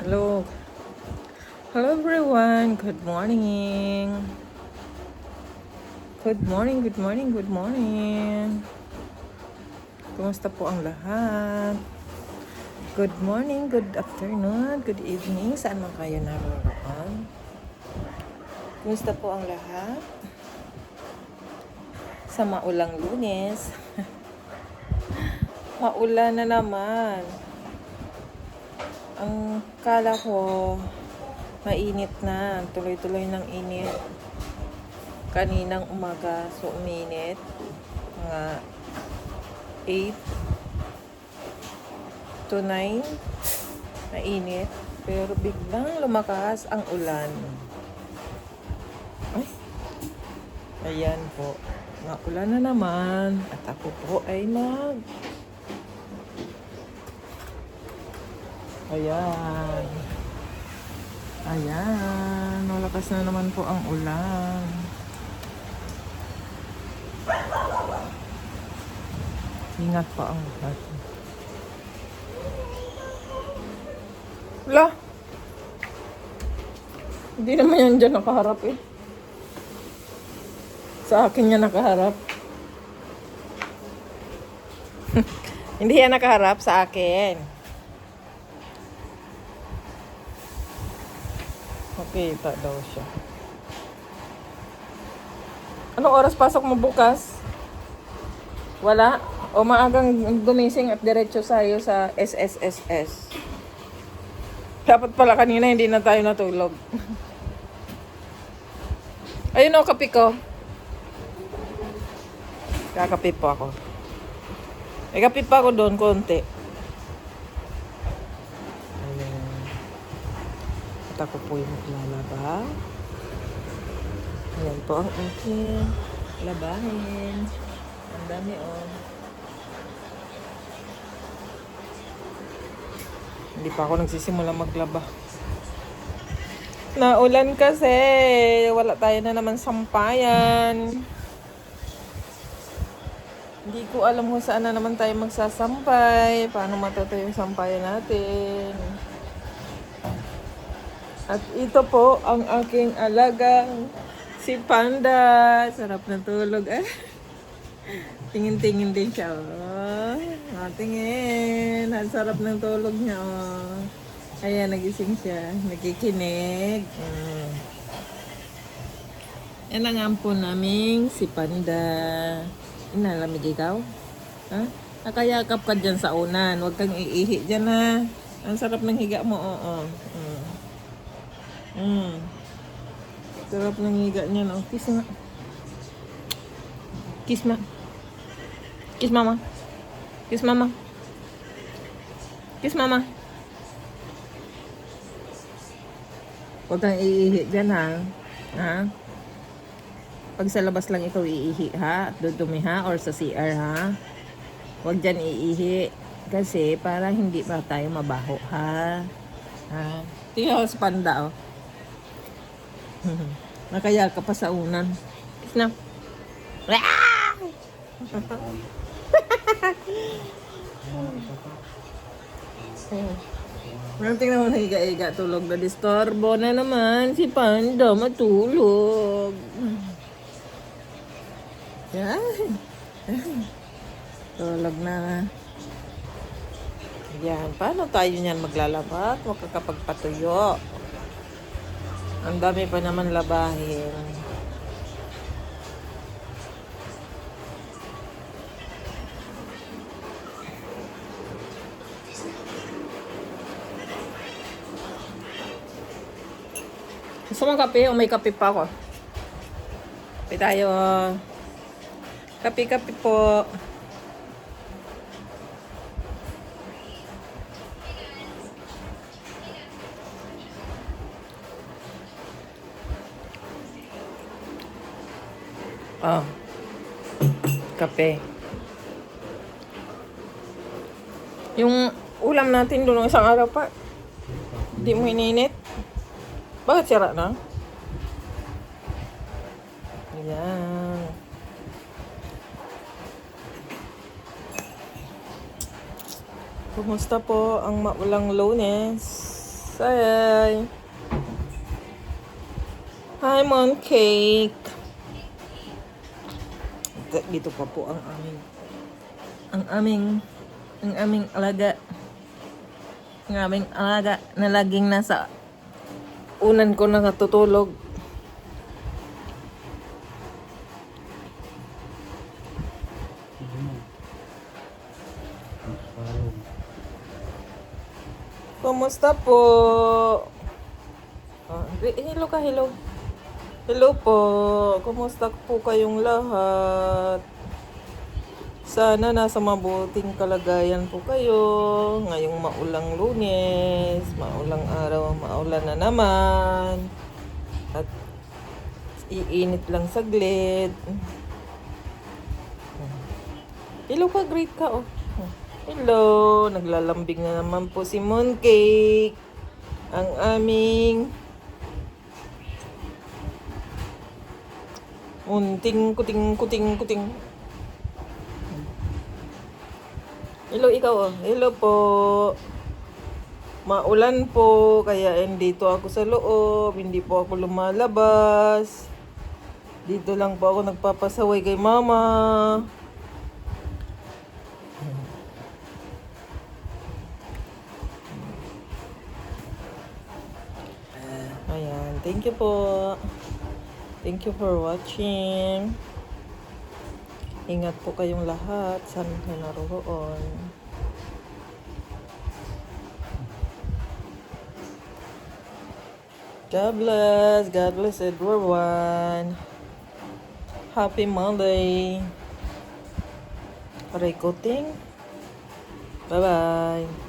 Hello. Hello everyone. Good morning. Good morning, good morning, good morning. Kumusta po ang lahat? Good morning, good afternoon, good evening. Saan man kayo naroon? Kumusta po ang lahat? Sa maulang Lunes. Maulan na naman. Ang kala ko mainit na. Tuloy-tuloy ng init. Kaninang umaga, so uminit. Mga 8 to 9. Mainit. Pero biglang lumakas ang ulan. Ay. Ayan po. Maulan na naman. At ako po ay Ayan. Ayan. Malakas na naman po ang ulan. Ingat pa ang lahat. Wala. Hindi naman yan dyan nakaharap eh. Sa akin yan nakaharap. Hindi yan nakaharap sa akin. Makita daw siya. Anong oras pasok mo bukas? Wala? O maagang gumising at diretso sa'yo sa SSSS? Dapat pala kanina hindi na tayo natulog. Ayun o, kape ko. Kakape po ako. May kape pa ako doon, konti. Ayan. At ako po yung maglalaba. Ayan po ang aking labahin. Ang dami Hindi pa ako nagsisimula maglaba. Naulan kasi. Wala tayo na naman sampayan. Hindi ko alam kung saan na naman tayo magsasampay. Paano matutuyo yung sampayan natin. At ito po ang aking alagang si Panda. Sarap ng tulog. Tingin-tingin din siya. Tingin. Ang sarap ng tulog niya. Ayan, nagising siya. Nakikinig. Yan ang ampo naming si Panda. Inalamig ikaw? Ha? Nakayakap ka dyan sa unan. Huwag kang iihi dyan ha. Ang sarap ng higa mo. Sarap ng higa niya. No? Kiss nga. Kiss ma. Kiss mama. Kiss mama. Kiss mama. Huwag kang iihi dyan ha. Ha? Pag sa labas lang ikaw iihi ha, at dudumi ha, or sa CR ha. Huwag dyan iihi. Kasi para hindi pa tayo mabaho ha. Ha? Tingnan ko sa Panda Nakaya ka pa sa unan. Kiss na. Tingnan mo na higa-higa, tulog na. Disturbo na naman si Panda matulog. Yan. Tulog na. Yan. Paano tayo niyan maglalaba at makakapagpatuyo? Ang dami pa naman labahin. Gusto mong kape o may kape pa ako? Kape tayo. Kape-kape po. Kape. Yung ulam natin doon ng isang araw pa. Hindi mo ininit. Bakit sira na? Ayan. Kumusta po ang maulang Lunes? Say hi, Mooncake. Dito pa po ang aming alaga. Ang aming alaga na laging nasa unan ko nakatutulog. Kumusta po? Hello ka, hello. Hello po. Kumusta po kayong lahat? Sana nasa mabuting kalagayan po kayo. Ngayong maulang Lunes, maulang araw, maulan na naman. At iinit lang saglit. Hello ka, great ka, oh. Hello, naglalambing na naman po si Mooncake. Ang aming kuting. Hello, ikaw, oh. Hello po. Maulan po, kaya dito ako sa loob. Hindi po ako lumalabas. Dito lang po ako nagpapasaway kay mama. Ayan, thank you po. Thank you for watching. Ingat po kayong lahat. Saan kayo naroon. God bless. God bless everyone. Happy Monday. Aray kuting. Bye-bye.